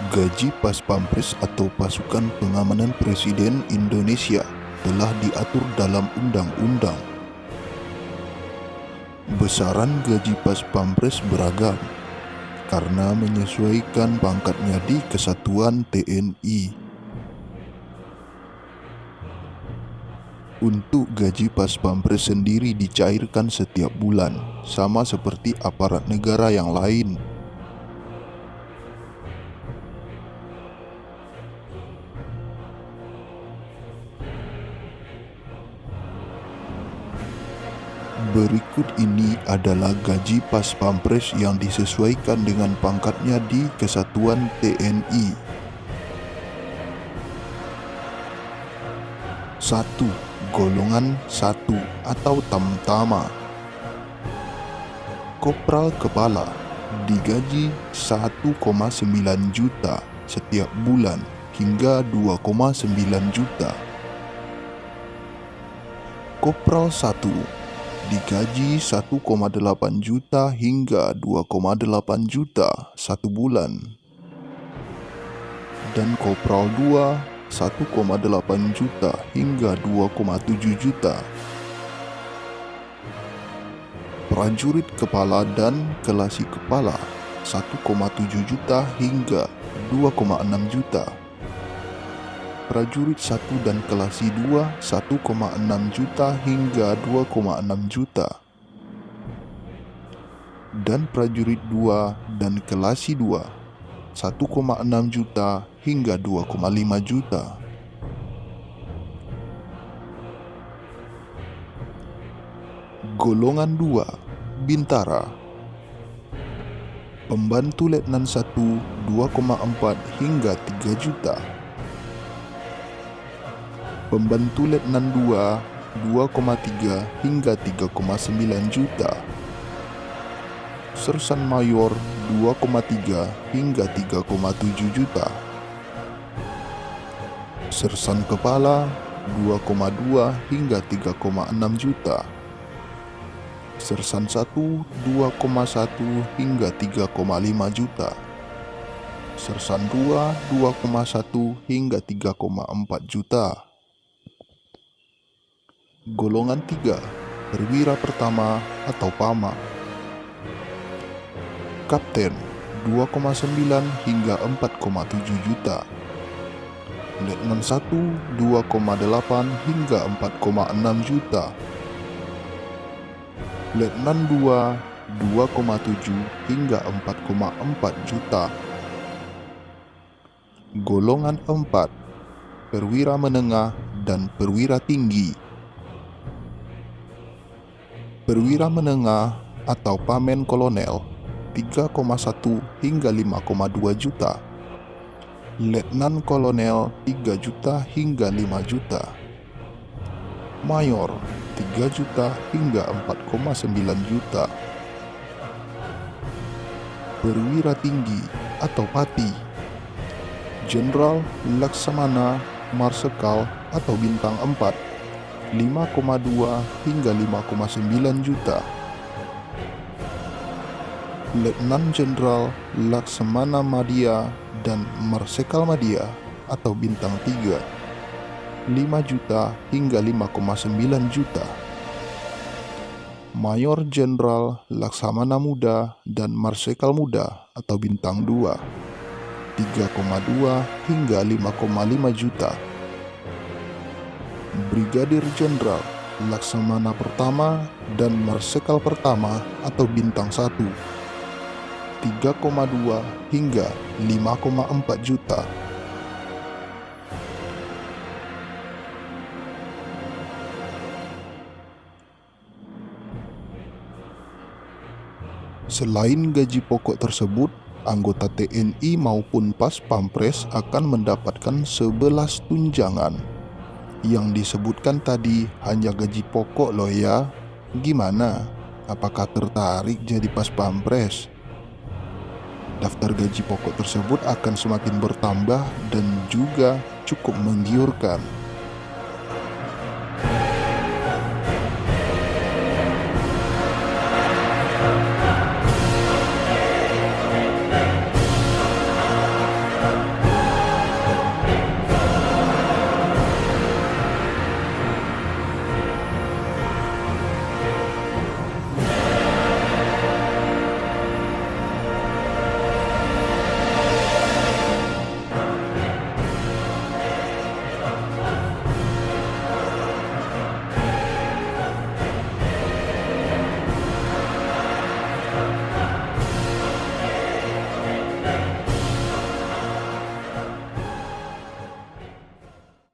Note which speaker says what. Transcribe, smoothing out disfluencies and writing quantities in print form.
Speaker 1: Gaji Pas Pampres atau Pasukan Pengamanan Presiden Indonesia telah diatur dalam undang-undang. Besaran gaji Pas Pampres beragam karena menyesuaikan pangkatnya di Kesatuan TNI. Untuk gaji Pas Pampres sendiri dicairkan setiap bulan, sama seperti aparat negara yang lain. Berikut ini adalah gaji Pas Pampres yang disesuaikan dengan pangkatnya di Kesatuan TNI. 1. Golongan 1 atau Tamtama. Kopral Kepala digaji 1,9 juta setiap bulan hingga 2,9 juta. Kopral 1 digaji 1,8 juta hingga 2,8 juta satu bulan. Dan Kopral 2 1,8 juta hingga 2,7 juta. Prajurit Kepala dan Kelasi Kepala 1,7 juta hingga 2,6 juta. Prajurit 1 dan Kelasi 2 1,6 juta hingga 2,6 juta. Dan Prajurit 2 dan Kelasi 2 1,6 juta hingga 2,5 juta. Golongan 2 Bintara. Pembantu Letnan 1 2,4 hingga 3 juta. Pembantu Letnan 2 2,3 hingga 3,9 juta. Sersan Mayor 2,3 hingga 3,7 juta. Sersan Kepala 2,2 hingga 3,6 juta. Sersan 1 2,1 hingga 3,5 juta. Sersan 2 2,1 hingga 3,4 juta. Golongan 3 Perwira Pertama atau PAMA. Kapten 2,9 hingga 4,7 juta. Letnan 1 2,8 hingga 4,6 juta. Letnan 2 2,7 hingga 4,4 juta. Golongan 4 Perwira Menengah dan Perwira Tinggi. Perwira Menengah atau Pamen Kolonel 3,1 hingga 5,2 juta. Letnan Kolonel 3 juta hingga 5 juta. Mayor 3 juta hingga 4,9 juta. Perwira Tinggi atau Pati. Jenderal Laksamana Marsekal atau Bintang 4 5,2 hingga 5,9 juta. Letnan Jenderal Laksamana Madya dan Marsekal Madya atau Bintang 3 5 juta hingga 5,9 juta. Mayor Jenderal Laksamana Muda dan Marsekal Muda atau Bintang 2 3,2 hingga 5,5 juta. Brigadir Jenderal Laksamana Pertama dan Marsekal Pertama atau Bintang 1 3,2 hingga 5,4 juta. Selain gaji pokok tersebut, anggota TNI maupun Pas Pampres akan mendapatkan 11 tunjangan. Yang disebutkan tadi hanya gaji pokok loh ya. Gimana? Apakah tertarik jadi Pas Pampres? Daftar gaji pokok tersebut akan semakin bertambah dan juga cukup menggiurkan.